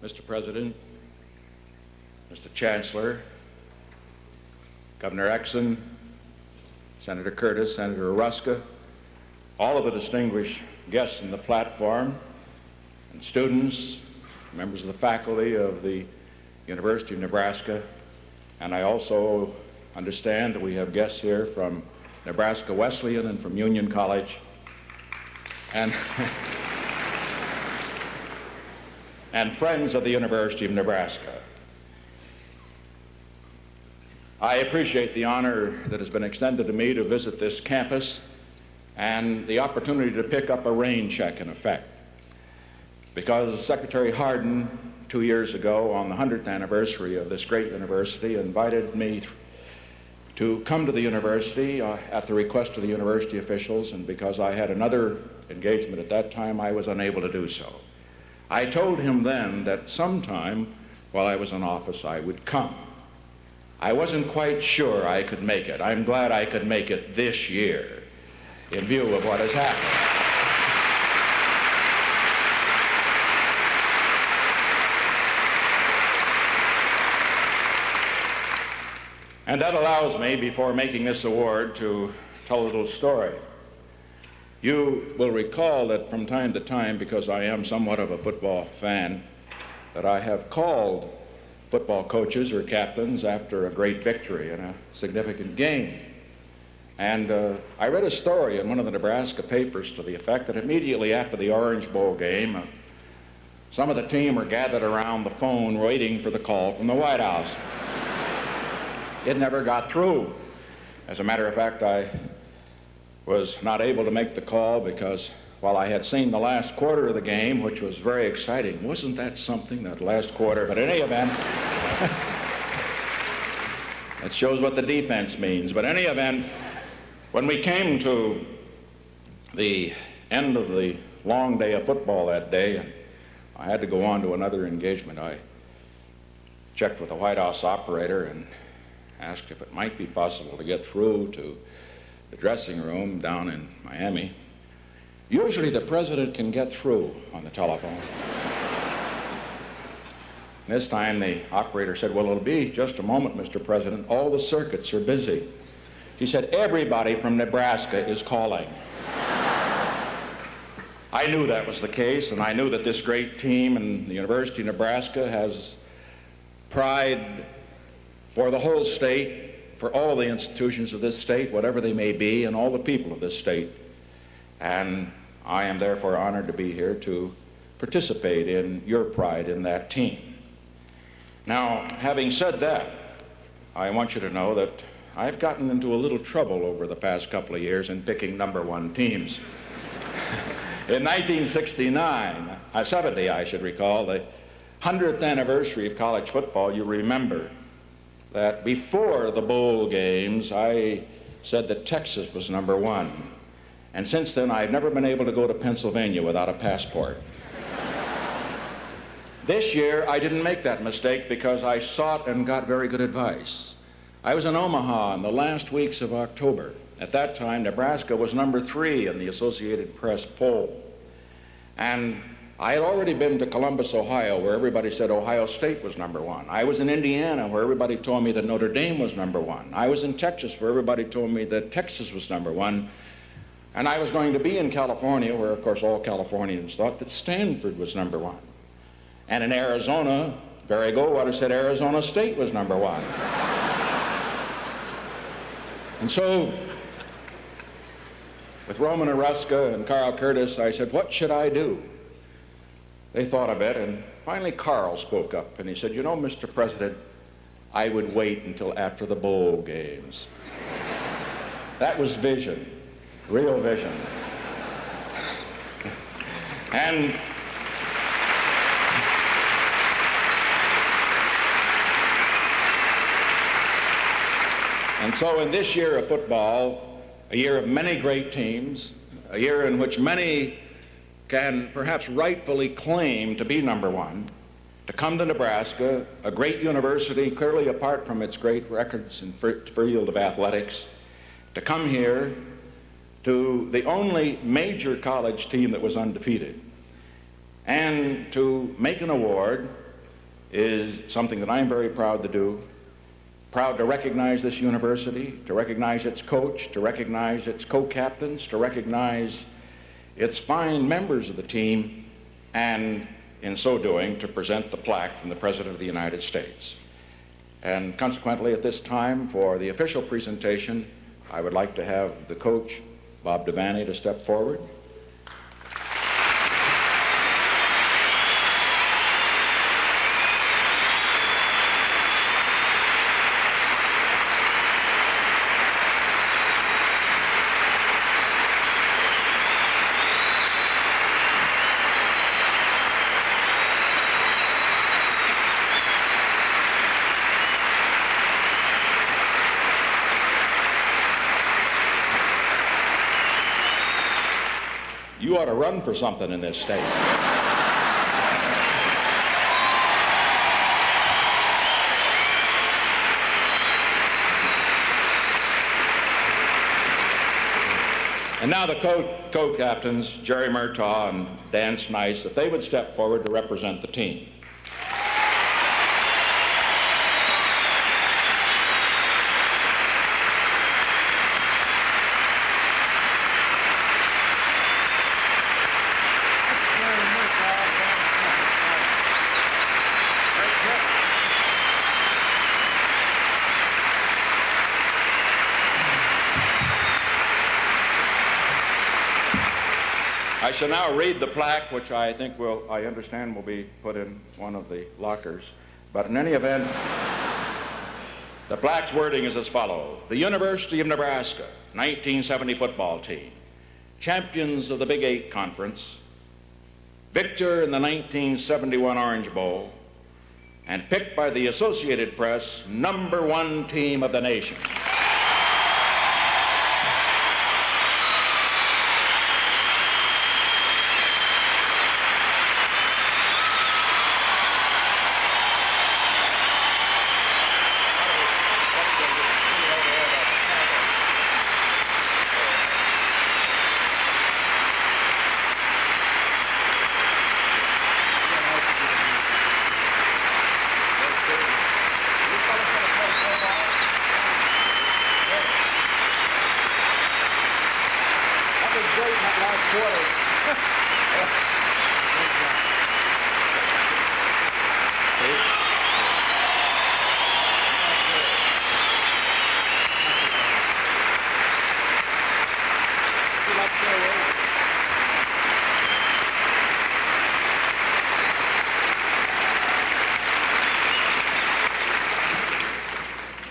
Mr. President, Mr. Chancellor, Governor Nixon, Senator Curtis, Senator Ruska, all of the distinguished guests on the platform, and students, members of the faculty of the University of Nebraska, and I also understand that we have guests here from Nebraska Wesleyan and from Union College, and friends of the University of Nebraska. I appreciate the honor that has been extended to me to visit this campus and the opportunity to pick up a rain check, in effect, because Secretary Hardin, 2 years ago on the 100th anniversary of this great university, invited me to come to the university at the request of the university officials, and because I had another engagement at that time, I was unable to do so. I told him then that sometime while I was in office I would come. I wasn't quite sure I could make it. I'm glad I could make it this year in view of what has happened. And that allows me, before making this award, to tell a little story. You will recall that from time to time, because I am somewhat of a football fan, that I have called football coaches or captains after a great victory in a significant game. And I read a story in one of the Nebraska papers to the effect that immediately after the Orange Bowl game, some of the team were gathered around the phone waiting for the call from the White House. It never got through. As a matter of fact, I was not able to make the call because while I had seen the last quarter of the game, which was very exciting, wasn't that something, that last quarter? But in any event, it shows what the defense means. But in any event, when we came to the end of the long day of football that day, and I had to go on to another engagement, I checked with the White House operator and asked if it might be possible to get through to the dressing room down in Miami. Usually the president can get through on the telephone. This time the operator said, "Well, it'll be just a moment, Mr. President. All the circuits are busy." She said, "Everybody from Nebraska is calling." I knew that was the case, and I knew that this great team in the University of Nebraska has pride for the whole state, for all the institutions of this state, whatever they may be, and all the people of this state. And I am therefore honored to be here to participate in your pride in that team. Now, having said that, I want you to know that I've gotten into a little trouble over the past couple of years in picking #1 teams. In 1969, 70 I should recall, the 100th anniversary of college football, you remember that before the bowl games, I said that Texas was #1. And since then, I've never been able to go to Pennsylvania without a passport. This year, I didn't make that mistake because I sought and got very good advice. I was in Omaha in the last weeks of October. At that time, Nebraska was #3 in the Associated Press poll. And I had already been to Columbus, Ohio, where everybody said Ohio State was #1. I was in Indiana, where everybody told me that Notre Dame was #1. I was in Texas, where everybody told me that Texas was #1. And I was going to be in California, where, of course, all Californians thought that Stanford was #1. And in Arizona, Barry Goldwater said Arizona State was #1. And so, with Roman Aruska and Carl Curtis, I said, what should I do? They thought a bit, and finally Carl spoke up, and he said, "You know, Mr. President, I would wait until after the bowl games." That was vision, real vision. And so in this year of football, a year of many great teams, a year in which many can perhaps rightfully claim to be #1, to come to Nebraska, a great university, clearly apart from its great records in field of athletics, to come here to the only major college team that was undefeated, and to make an award is something that I'm very proud to do. Proud to recognize this university, to recognize its coach, to recognize its co-captains, to recognize its fine members of the team, and in so doing, to present the plaque from the President of the United States. And consequently, at this time, for the official presentation, I would like to have the coach, Bob Devaney, to step forward. You ought to run for something in this state. And now the co-captains, Jerry Murtaugh and Dan Snice, if they would step forward to represent the team. I shall now read the plaque, which I think I understand will be put in one of the lockers. But in any event, the plaque's wording is as follows. The University of Nebraska 1970 football team, champions of the Big 8 Conference, victor in the 1971 Orange Bowl, and picked by the Associated Press #1 team of the nation.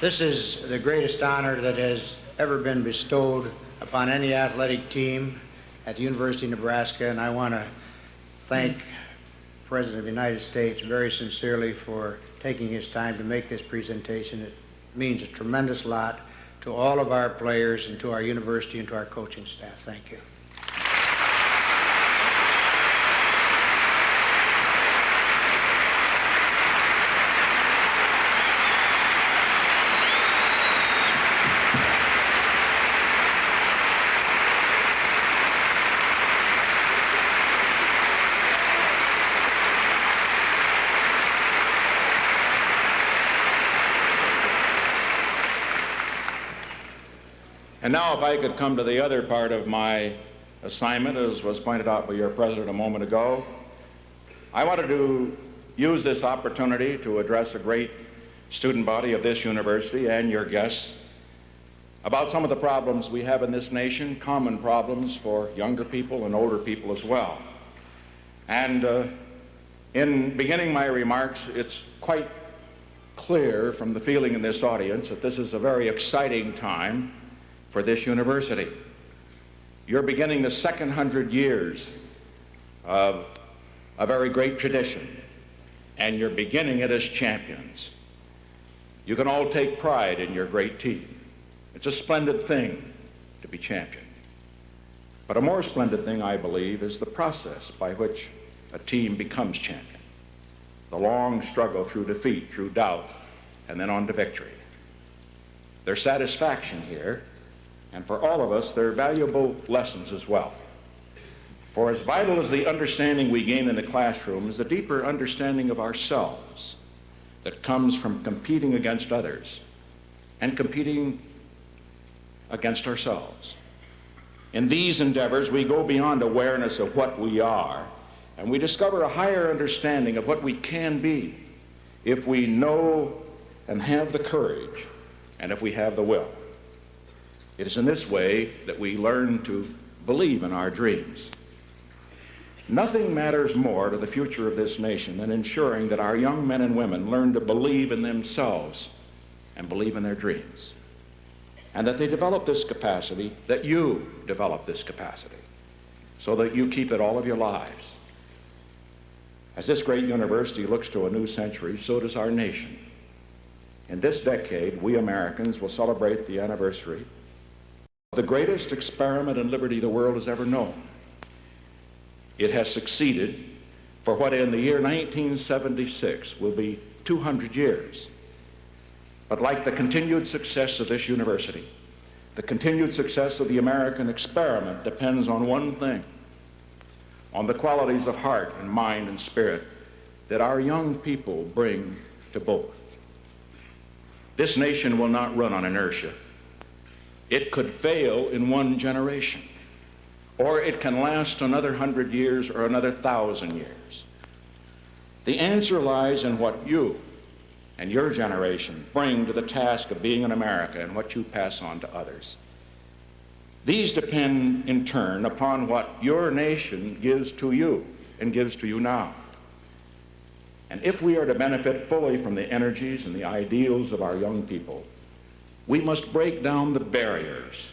This is the greatest honor that has ever been bestowed upon any athletic team at the University of Nebraska, and I want to thank the President of the United States very sincerely for taking his time to make this presentation. It means a tremendous lot to all of our players and to our university and to our coaching staff. Thank you. And now if I could come to the other part of my assignment, as was pointed out by your president a moment ago, I wanted to use this opportunity to address a great student body of this university and your guests about some of the problems we have in this nation, common problems for younger people and older people as well. And in beginning my remarks, it's quite clear from the feeling in this audience that this is a very exciting time for this university. You're beginning the second 100 years of a very great tradition, and you're beginning it as champions. You can all take pride in your great team. It's a splendid thing to be champion. But a more splendid thing, I believe, is the process by which a team becomes champion. The long struggle through defeat, through doubt, and then on to victory. There's satisfaction here, and for all of us, there are valuable lessons as well. For as vital as the understanding we gain in the classroom is a deeper understanding of ourselves that comes from competing against others and competing against ourselves. In these endeavors, we go beyond awareness of what we are, and we discover a higher understanding of what we can be if we know and have the courage and if we have the will. It is in this way that we learn to believe in our dreams. Nothing matters more to the future of this nation than ensuring that our young men and women learn to believe in themselves and believe in their dreams, and that they develop this capacity, that you develop this capacity, so that you keep it all of your lives. As this great university looks to a new century, so does our nation. In this decade, we Americans will celebrate the anniversary of the greatest experiment in liberty the world has ever known. It has succeeded for what in the year 1976 will be 200 years. But like the continued success of this university, the continued success of the American experiment depends on one thing: on the qualities of heart and mind and spirit that our young people bring to both. This nation will not run on inertia. It could fail in one generation, or it can last another 100 years or another 1,000 years. The answer lies in what you and your generation bring to the task of being in America and what you pass on to others. These depend in turn upon what your nation gives to you and gives to you now. And if we are to benefit fully from the energies and the ideals of our young people, we must break down the barriers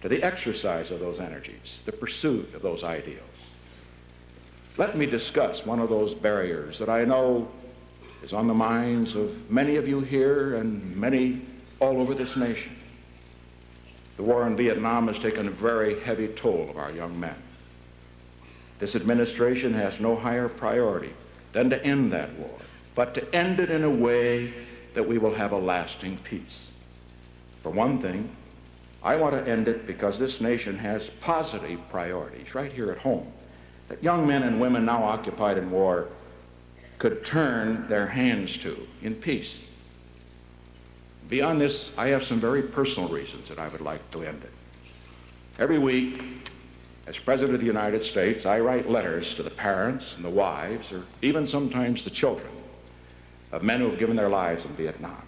to the exercise of those energies, the pursuit of those ideals. Let me discuss one of those barriers that I know is on the minds of many of you here and many all over this nation. The war in Vietnam has taken a very heavy toll of our young men. This administration has no higher priority than to end that war, but to end it in a way that we will have a lasting peace. For one thing, I want to end it because this nation has positive priorities right here at home that young men and women now occupied in war could turn their hands to in peace. Beyond this, I have some very personal reasons that I would like to end it. Every week, as President of the United States, I write letters to the parents and the wives, or even sometimes the children, of men who have given their lives in Vietnam.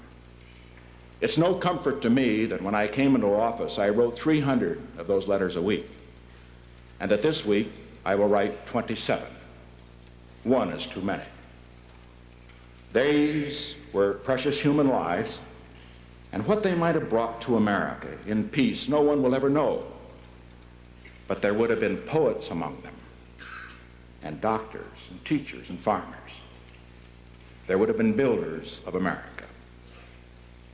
It's no comfort to me that when I came into office, I wrote 300 of those letters a week, and that this week I will write 27. One is too many. These were precious human lives, and what they might have brought to America in peace, no one will ever know. But there would have been poets among them, and doctors, and teachers, and farmers. There would have been builders of America.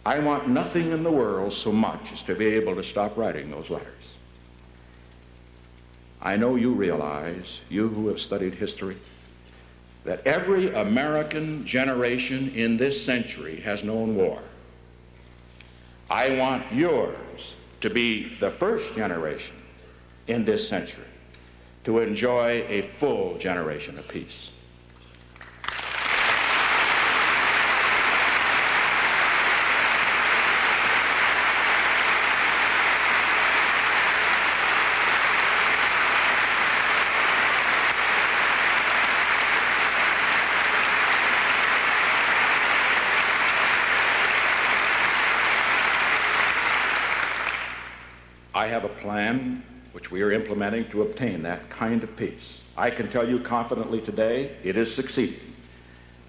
I want nothing in the world so much as to be able to stop writing those letters. I know you realize, you who have studied history, that every American generation in this century has known war. I want yours to be the first generation in this century to enjoy a full generation of peace. I have a plan which we are implementing to obtain that kind of peace. I can tell you confidently today, it is succeeding.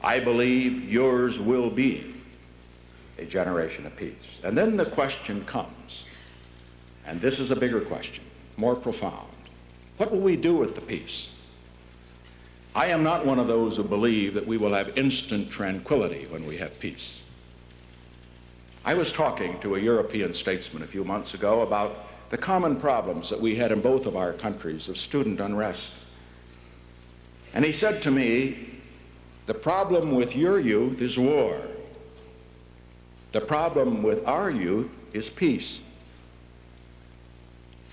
I believe yours will be a generation of peace. And then the question comes, and this is a bigger question, more profound. What will we do with the peace? I am not one of those who believe that we will have instant tranquility when we have peace. I was talking to a European statesman a few months ago about the common problems that we had in both of our countries of student unrest. And he said to me, the problem with your youth is war. The problem with our youth is peace.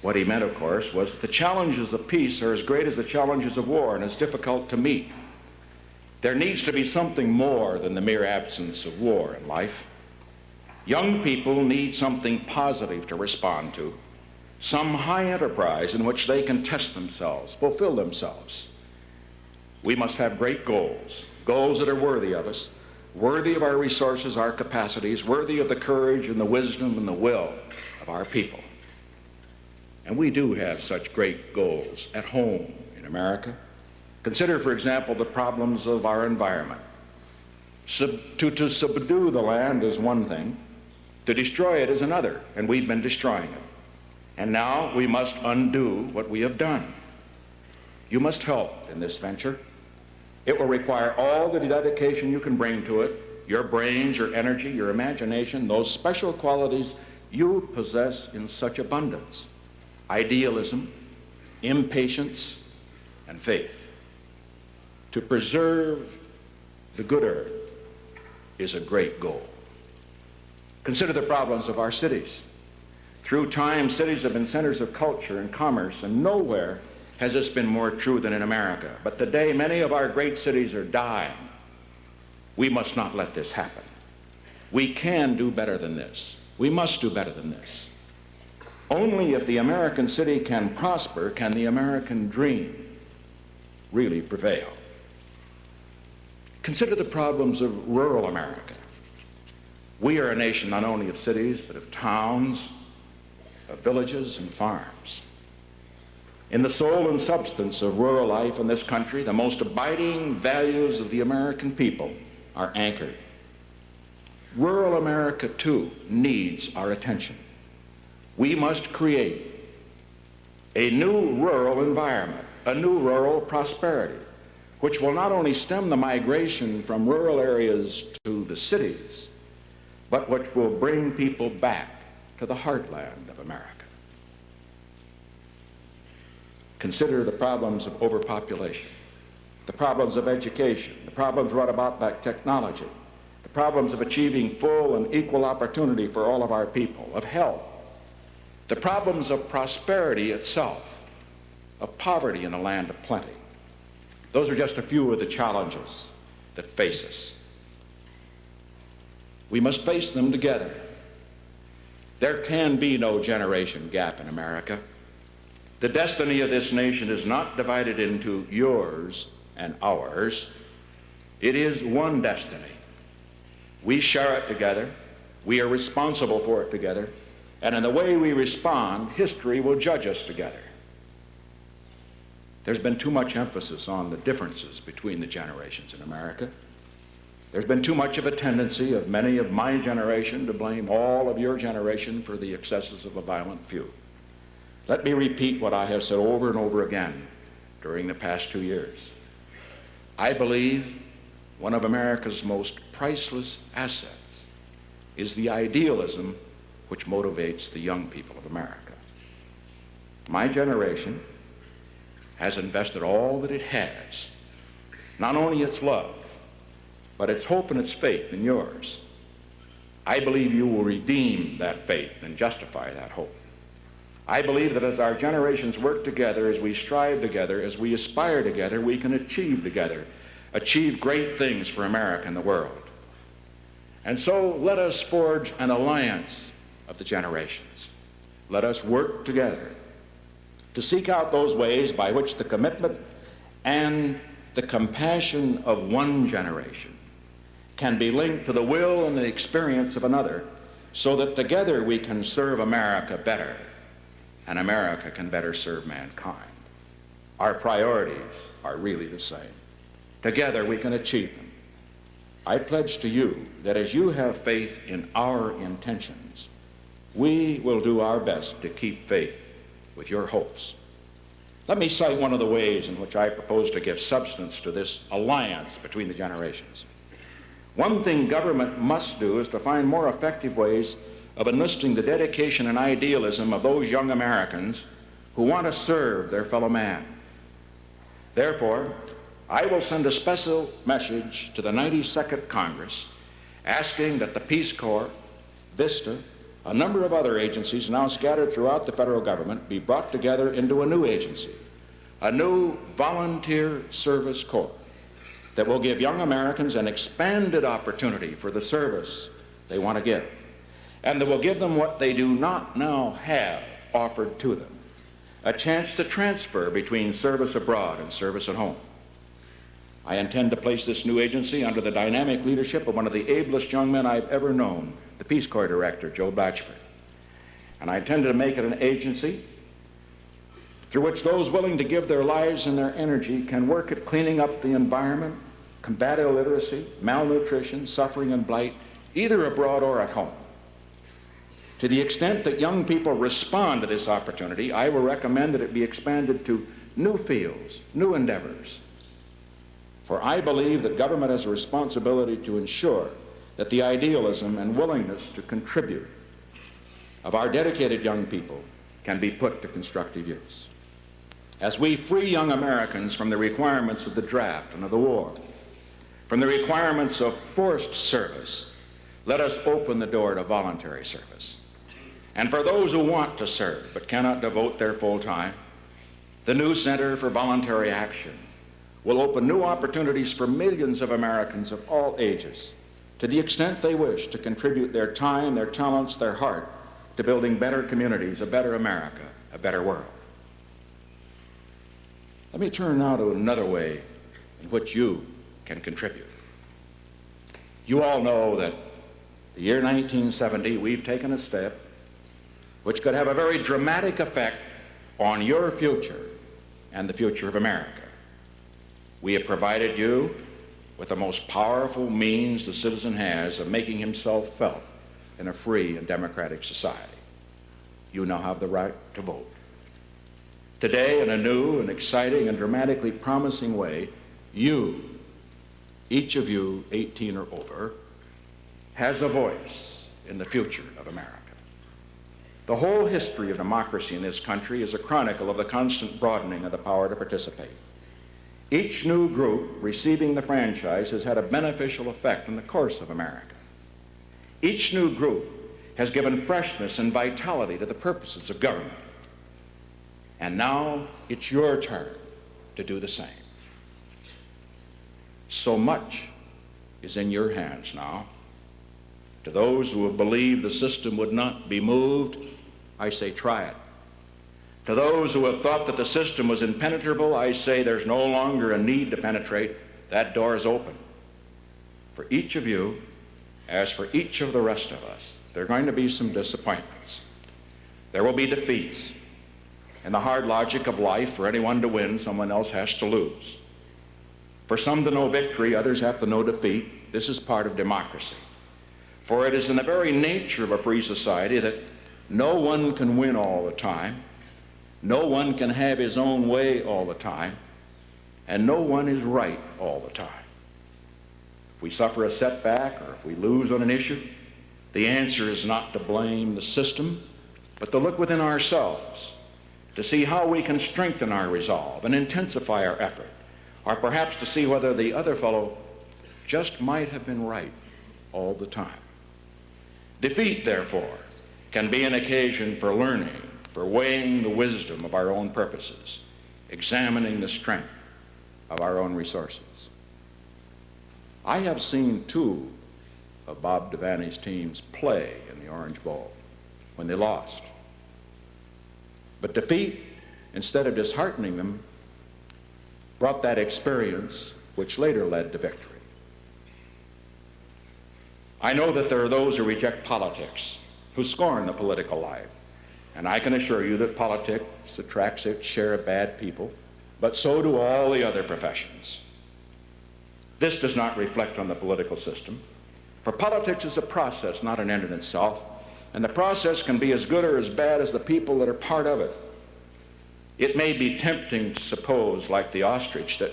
What he meant, of course, was the challenges of peace are as great as the challenges of war and as difficult to meet. There needs to be something more than the mere absence of war in life. Young people need something positive to respond to, some high enterprise in which they can test themselves, fulfill themselves. We must have great goals, goals that are worthy of us, worthy of our resources, our capacities, worthy of the courage and the wisdom and the will of our people. And we do have such great goals at home in America. Consider, for example, the problems of our environment. To subdue the land is one thing, to destroy it is another, and we've been destroying it. And now we must undo what we have done. You must help in this venture. It will require all the dedication you can bring to it, your brains, your energy, your imagination, those special qualities you possess in such abundance: idealism, impatience, and faith. To preserve the good earth is a great goal. Consider the problems of our cities. Through time, cities have been centers of culture and commerce, and nowhere has this been more true than in America. But today, many of our great cities are dying. We must not let this happen. We can do better than this. We must do better than this. Only if the American city can prosper can the American dream really prevail. Consider the problems of rural America. We are a nation not only of cities, but of towns, of villages and farms. In the soul and substance of rural life in this country, the most abiding values of the American people are anchored. Rural America, too, needs our attention. We must create a new rural environment, a new rural prosperity, which will not only stem the migration from rural areas to the cities, but which will bring people back to the heartland of America. Consider the problems of overpopulation, the problems of education, the problems brought about by technology, the problems of achieving full and equal opportunity for all of our people, of health, the problems of prosperity itself, of poverty in a land of plenty. Those are just a few of the challenges that face us. We must face them together. There can be no generation gap in America. The destiny of this nation is not divided into yours and ours. It is one destiny. We share it together. We are responsible for it together. And in the way we respond, history will judge us together. There's been too much emphasis on the differences between the generations in America. There's been too much of a tendency of many of my generation to blame all of your generation for the excesses of a violent few. Let me repeat what I have said over and over again during the past 2 years. I believe one of America's most priceless assets is the idealism which motivates the young people of America. My generation has invested all that it has, not only its love, but its hope and its faith in yours. I believe you will redeem that faith and justify that hope. I believe that as our generations work together, as we strive together, as we aspire together, we can achieve together, achieve great things for America and the world. And so let us forge an alliance of the generations. Let us work together to seek out those ways by which the commitment and the compassion of one generation can be linked to the will and the experience of another, so that together we can serve America better, and America can better serve mankind. Our priorities are really the same. Together we can achieve them. I pledge to you that as you have faith in our intentions, we will do our best to keep faith with your hopes. Let me cite one of the ways in which I propose to give substance to this alliance between the generations. One thing government must do is to find more effective ways of enlisting the dedication and idealism of those young Americans who want to serve their fellow man. Therefore, I will send a special message to the 92nd Congress asking that the Peace Corps, VISTA, a number of other agencies now scattered throughout the federal government be brought together into a new agency, a new volunteer service corps. that will give young Americans an expanded opportunity for the service they want to give, and that will give them what they do not now have offered to them, a chance to transfer between service abroad and service at home. I intend to place this new agency under the dynamic leadership of one of the ablest young men I've ever known, the Peace Corps Director, Joe Blatchford. And I intend to make it an agency through which those willing to give their lives and their energy can work at cleaning up the environment, combat illiteracy, malnutrition, suffering, and blight, either abroad or at home. To the extent that young people respond to this opportunity, I will recommend that it be expanded to new fields, new endeavors. For I believe that government has a responsibility to ensure that the idealism and willingness to contribute of our dedicated young people can be put to constructive use. As we free young Americans from the requirements of the draft and of the war, from the requirements of forced service, let us open the door to voluntary service. And for those who want to serve but cannot devote their full time, the new Center for Voluntary Action will open new opportunities for millions of Americans of all ages, to the extent they wish to contribute their time, their talents, their heart to building better communities, a better America, a better world. Let me turn now to another way in which you can contribute. You all know that the year 1970, we've taken a step which could have a very dramatic effect on your future and the future of America. We have provided you with the most powerful means the citizen has of making himself felt in a free and democratic society. You now have the right to vote. Today, in a new and exciting and dramatically promising way, you, each of you 18 or over, has a voice in the future of America. The whole history of democracy in this country is a chronicle of the constant broadening of the power to participate. Each new group receiving the franchise has had a beneficial effect on the course of America. Each new group has given freshness and vitality to the purposes of government. And now it's your turn to do the same. So much is in your hands now. To those who have believed the system would not be moved, I say try it. To those who have thought that the system was impenetrable, I say there's no longer a need to penetrate. That door is open. For each of you, as for each of the rest of us, there are going to be some disappointments. There will be defeats. In the hard logic of life, for anyone to win, someone else has to lose. For some to know victory, others have to know defeat. This is part of democracy. For it is in the very nature of a free society that no one can win all the time, no one can have his own way all the time, and no one is right all the time. If we suffer a setback or if we lose on an issue, the answer is not to blame the system, but to look within ourselves to see how we can strengthen our resolve and intensify our effort, or perhaps to see whether the other fellow just might have been right all the time. Defeat, therefore, can be an occasion for learning, for weighing the wisdom of our own purposes, examining the strength of our own resources. I have seen two of Bob Devaney's teams play in the Orange Bowl when they lost. But defeat, instead of disheartening them, brought that experience which later led to victory. I know that there are those who reject politics, who scorn the political life, and I can assure you that politics attracts its share of bad people, but so do all the other professions. This does not reflect on the political system, for politics is a process, not an end in itself, and the process can be as good or as bad as the people that are part of it. It may be tempting to suppose, like the ostrich, that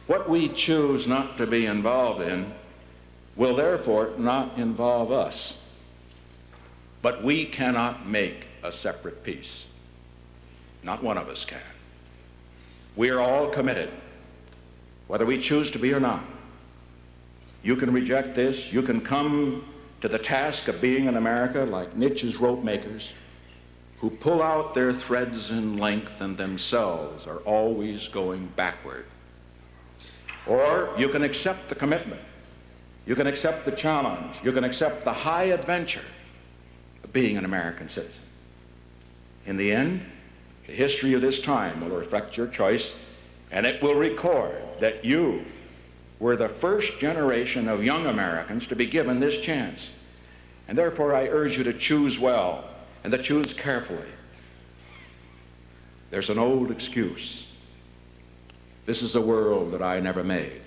what we choose not to be involved in will therefore not involve us. But we cannot make a separate peace. Not one of us can. We are all committed, whether we choose to be or not. You can reject this. You can come to the task of being in America like Nietzsche's rope makers, who pull out their threads in length and themselves are always going backward. Or you can accept the commitment. You can accept the challenge. You can accept the high adventure of being an American citizen. In the end, the history of this time will reflect your choice, and it will record that you were the first generation of young Americans to be given this chance. And therefore, I urge you to choose well and to choose carefully. There's an old excuse. This is a world that I never made.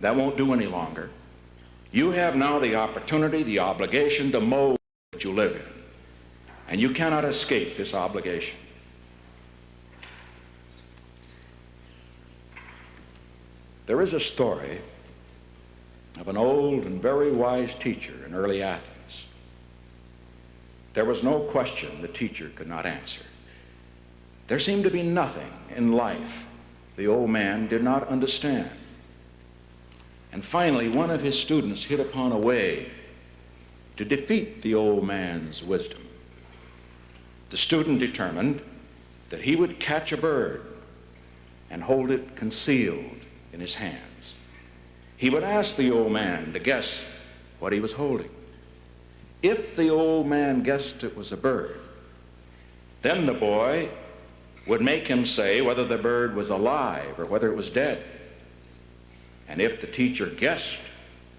That won't do any longer. You have now the opportunity, the obligation to mold what you live in. And you cannot escape this obligation. There is a story of an old and very wise teacher in early Athens. There was no question the teacher could not answer. There seemed to be nothing in life the old man did not understand. And finally, one of his students hit upon a way to defeat the old man's wisdom. The student determined that he would catch a bird and hold it concealed in his hands. He would ask the old man to guess what he was holding. If the old man guessed it was a bird, then the boy would make him say whether the bird was alive or whether it was dead. And if the teacher guessed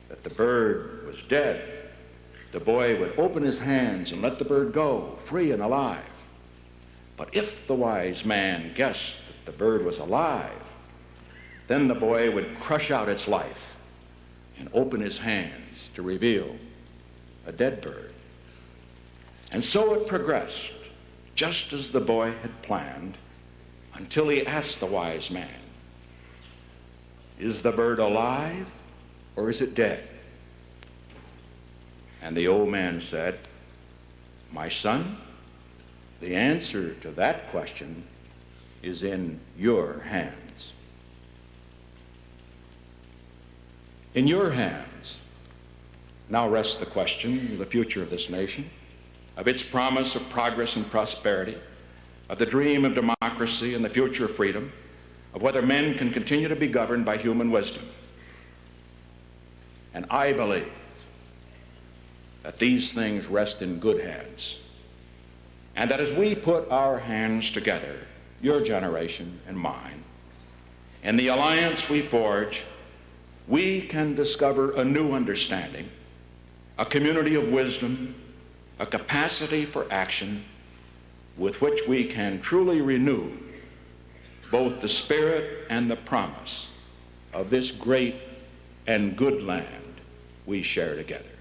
that the bird was dead, the boy would open his hands and let the bird go, free and alive. But if the wise man guessed that the bird was alive, then the boy would crush out its life and open his hands to reveal a dead bird. And so it progressed, just as the boy had planned, until he asked the wise man, "Is the bird alive or is it dead?" And the old man said, "My son, the answer to that question is in your hands." In your hands now rests the question of the future of this nation, of its promise of progress and prosperity, of the dream of democracy and the future of freedom, of whether men can continue to be governed by human wisdom. And I believe that these things rest in good hands, and that as we put our hands together, your generation and mine, in the alliance we forge, we can discover a new understanding, a community of wisdom, a capacity for action with which we can truly renew both the spirit and the promise of this great and good land we share together.